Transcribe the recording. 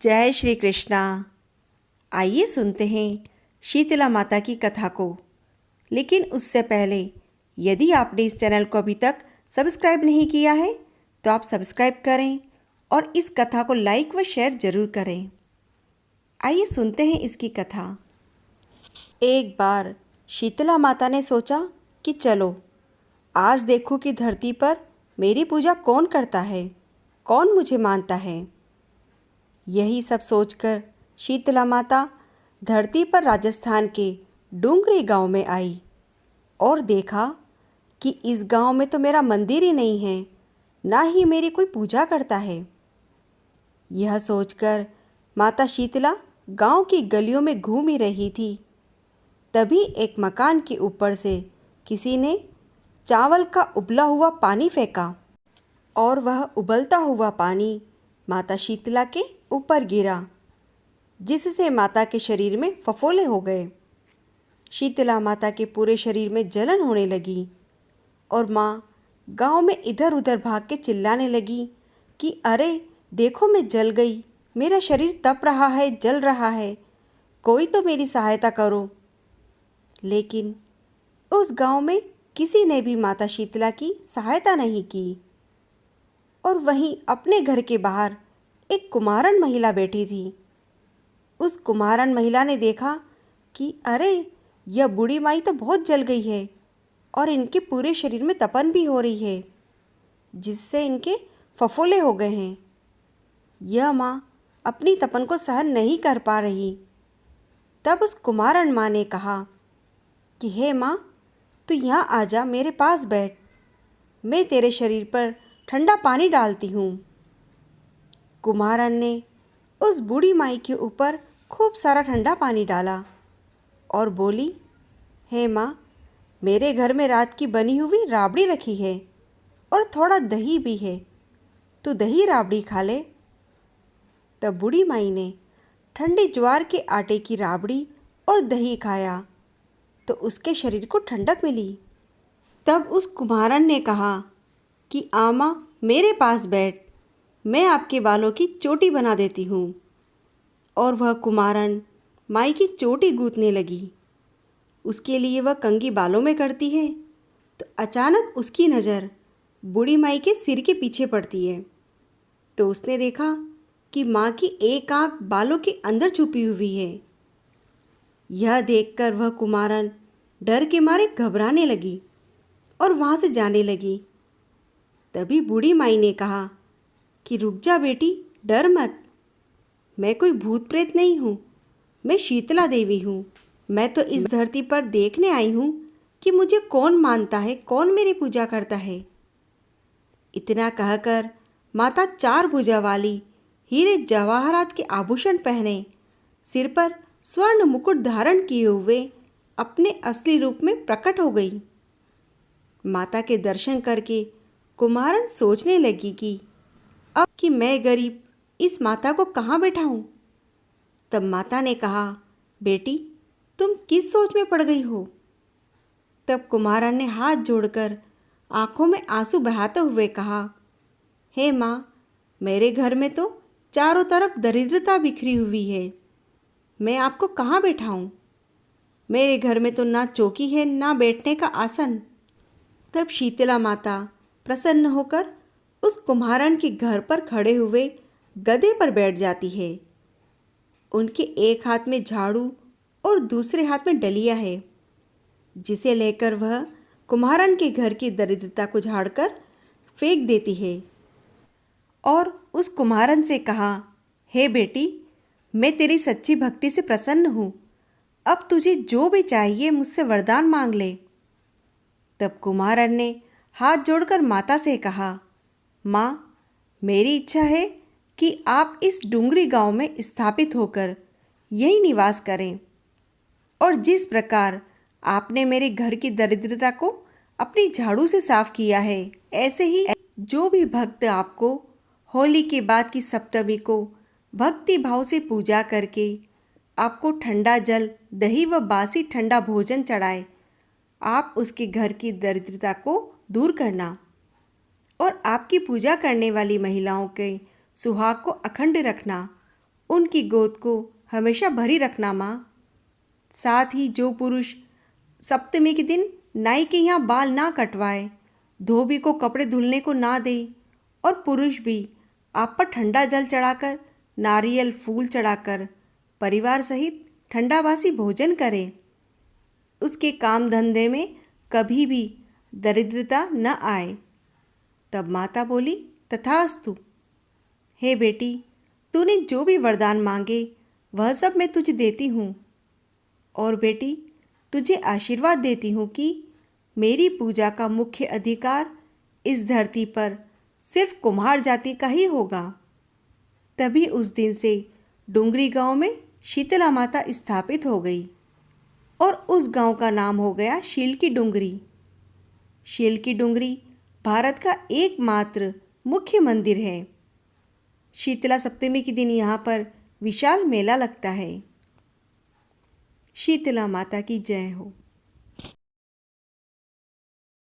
जय श्री कृष्णा। आइए सुनते हैं शीतला माता की कथा को। लेकिन उससे पहले यदि आपने इस चैनल को अभी तक सब्सक्राइब नहीं किया है तो आप सब्सक्राइब करें और इस कथा को लाइक व शेयर ज़रूर करें। आइए सुनते हैं इसकी कथा। एक बार शीतला माता ने सोचा कि चलो आज देखूं कि धरती पर मेरी पूजा कौन करता है, कौन मुझे मानता है। यही सब सोचकर शीतला माता धरती पर राजस्थान के डूंगरी गांव में आई और देखा कि इस गांव में तो मेरा मंदिर ही नहीं है, ना ही मेरी कोई पूजा करता है। यह सोचकर माता शीतला गांव की गलियों में घूम ही रही थी। तभी एक मकान के ऊपर से किसी ने चावल का उबला हुआ पानी फेंका और वह उबलता हुआ पानी माता शीतला के ऊपर गिरा, जिससे माता के शरीर में फफोले हो गए। शीतला माता के पूरे शरीर में जलन होने लगी और माँ गांव में इधर उधर भाग के चिल्लाने लगी कि अरे देखो मैं जल गई, मेरा शरीर तप रहा है, जल रहा है, कोई तो मेरी सहायता करो। लेकिन उस गांव में किसी ने भी माता शीतला की सहायता नहीं की। और वहीं अपने घर के बाहर एक कुमारन महिला बैठी थी। उस कुमारन महिला ने देखा कि अरे यह बूढ़ी माई तो बहुत जल गई है और इनके पूरे शरीर में तपन भी हो रही है, जिससे इनके फफोले हो गए हैं। यह माँ अपनी तपन को सहन नहीं कर पा रही। तब उस कुमारन माँ ने कहा कि हे माँ, तू यहाँ आ जा, मेरे पास बैठ, मैं तेरे शरीर पर ठंडा पानी डालती हूँ। कुमारन ने उस बूढ़ी माई के ऊपर खूब सारा ठंडा पानी डाला और बोली, हे माँ, मेरे घर में रात की बनी हुई राबड़ी रखी है और थोड़ा दही भी है, तू दही राबड़ी खा ले। तब बूढ़ी माई ने ठंडी ज्वार के आटे की राबड़ी और दही खाया तो उसके शरीर को ठंडक मिली। तब उस कुम्हारन ने कहा कि आमा मेरे पास बैठ, मैं आपके बालों की चोटी बना देती हूँ। और वह कुम्हारन माई की चोटी गूंथने लगी। उसके लिए वह कंघी बालों में करती है तो अचानक उसकी नज़र बूढ़ी माई के सिर के पीछे पड़ती है। तो उसने देखा कि माँ की एक आंख बालों के अंदर छुपी हुई है। यह देखकर वह कुम्हारन डर के मारे घबराने लगी और वहाँ से जाने लगी। तभी बूढ़ी माई ने कहा कि रुक जा बेटी, डर मत, मैं कोई भूत प्रेत नहीं हूँ, मैं शीतला देवी हूँ। मैं तो इस धरती पर देखने आई हूँ कि मुझे कौन मानता है, कौन मेरी पूजा करता है। इतना कहकर माता 4 भुजा वाली हीरे जवाहरात के आभूषण पहने, सिर पर स्वर्ण मुकुट धारण किए हुए अपने असली रूप में प्रकट हो गई। माता के दर्शन करके कुम्हारन सोचने लगी कि अब कि मैं गरीब इस माता को कहाँ बैठाऊं। तब माता ने कहा, बेटी तुम किस सोच में पड़ गई हो। तब कुम्हारन ने हाथ जोड़कर आंखों में आंसू बहाते हुए कहा, हे माँ, मेरे घर में तो चारों तरफ दरिद्रता बिखरी हुई है, मैं आपको कहाँ बैठाऊं। मेरे घर में तो ना चौकी है, ना बैठने का आसन। तब शीतला माता प्रसन्न होकर उस कुम्हारन के घर पर खड़े हुए गधे पर बैठ जाती है। उनके एक हाथ में झाड़ू और दूसरे हाथ में डलिया है, जिसे लेकर वह कुम्हारन के घर की दरिद्रता को झाड़कर फेंक देती है और उस कुम्हारन से कहा, हे बेटी, मैं तेरी सच्ची भक्ति से प्रसन्न हूँ, अब तुझे जो भी चाहिए मुझसे वरदान मांग ले। तब कुम्हारन ने हाथ जोड़कर माता से कहा, माँ, मेरी इच्छा है कि आप इस डूंगरी गांव में स्थापित होकर यही निवास करें और जिस प्रकार आपने मेरे घर की दरिद्रता को अपनी झाड़ू से साफ किया है, ऐसे ही जो भी भक्त आपको होली के बाद की सप्तमी को भक्ति भाव से पूजा करके आपको ठंडा जल, दही व बासी ठंडा भोजन चढ़ाए, आप उसके घर की दरिद्रता को दूर करना और आपकी पूजा करने वाली महिलाओं के सुहाग को अखंड रखना, उनकी गोद को हमेशा भरी रखना माँ। साथ ही जो पुरुष सप्तमी के दिन नाई के यहाँ बाल ना कटवाए, धोबी को कपड़े धुलने को ना दे और पुरुष भी आप पर ठंडा जल चढ़ाकर, नारियल फूल चढ़ाकर परिवार सहित ठंडाबासी भोजन करे, उसके काम धंधे में कभी भी दरिद्रता न आए। तब माता बोली, तथास्तु। हे बेटी, तूने जो भी वरदान मांगे वह सब मैं तुझे देती हूँ। और बेटी, तुझे आशीर्वाद देती हूँ कि मेरी पूजा का मुख्य अधिकार इस धरती पर सिर्फ कुम्हार जाति का ही होगा। तभी उस दिन से डुंगरी गांव में शीतला माता स्थापित हो गई और उस गांव का नाम हो गया शील की डुंगरी। शील की डुंगरी भारत का एकमात्र मुख्य मंदिर है। शीतला सप्तमी के दिन यहाँ पर विशाल मेला लगता है। शीतला माता की जय हो।